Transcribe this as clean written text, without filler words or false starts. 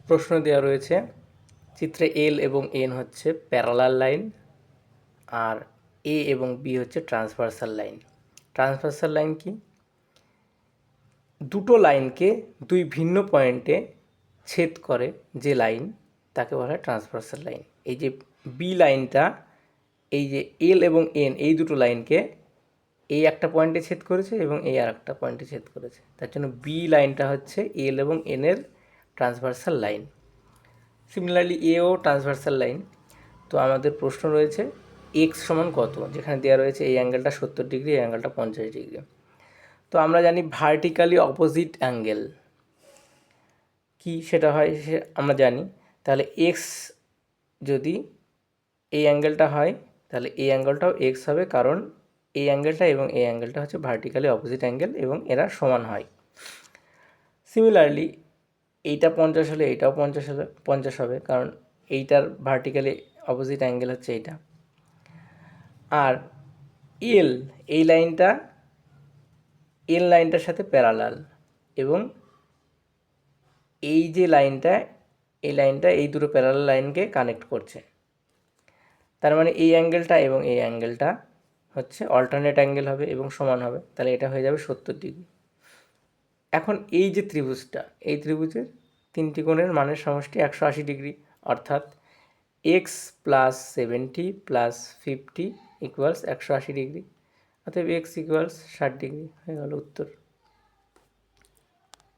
প্রশ্ন দেওয়া রয়েছে চিত্রে এল এবং এন হচ্ছে প্যারালাল লাইন আর এ এবং বি হচ্ছে ট্রান্সভার্সাল লাইন। ট্রান্সভার্সাল লাইন কি? দুটো লাইনকে দুই ভিন্ন পয়েন্টে ছেদ করে যে লাইন তাকে বলা হয় ট্রান্সভার্সাল লাইন। এই যে বি লাইনটা, এই যে এল এবং এন এই দুটো লাইনকে এই একটা পয়েন্টে ছেদ করেছে এবং এই আর একটা পয়েন্টে ছেদ করেছে, তার জন্য বি লাইনটা হচ্ছে এল এবং এনের ট্রান্সভার্সাল লাইন। সিমিলারলি এও ট্রান্সভার্সাল লাইন। তো আমাদের প্রশ্ন রয়েছে এক্স সমান কত, যেখানে দেওয়া রয়েছে এই অ্যাঙ্গেলটা 70 ডিগ্রি, এই অ্যাঙ্গেলটা 50 ডিগ্রি। তো আমরা জানি ভার্টিক্যালি অপোজিট অ্যাঙ্গেল কি সেটা হয়, সে আমরা জানি। তাহলে এক্স যদি এই অ্যাঙ্গেলটা হয় তাহলে এই অ্যাঙ্গেলটাও এক্স হবে, কারণ এই অ্যাঙ্গেলটা এবং এই অ্যাঙ্গেলটা হচ্ছে ভার্টিক্যালি অপোজিট অ্যাঙ্গেল এবং এরা সমান হয়। সিমিলারলি এইটা 50 হলে এইটাও 50 হবে, কারণ এইটার ভার্টিক্যালি অপোজিট অ্যাঙ্গেল হচ্ছে এইটা। আর এল, এই লাইনটা এল লাইনটার সাথে প্যারালাল, এবং এই যে লাইনটা, এই লাইনটা এই দুটো প্যারালাল লাইনকে কানেক্ট করছে। তার মানে এই অ্যাঙ্গেলটা এবং এই অ্যাঙ্গেলটা হচ্ছে অল্টারনেট অ্যাঙ্গেল হবে এবং সমান হবে, তাহলে এটা হয়ে যাবে 70 ডিগ্রি। এখন এই যে ত্রিভুজটা, এই ত্রিভুজের তিনটি কোণের মানের সমষ্টি 180 ডিগ্রি, অর্থাৎ x plus 70 plus 50 equals 180 degree, অতএব এক্স ইকুয়ালস 60 ডিগ্রি হয়ে গেল উত্তর।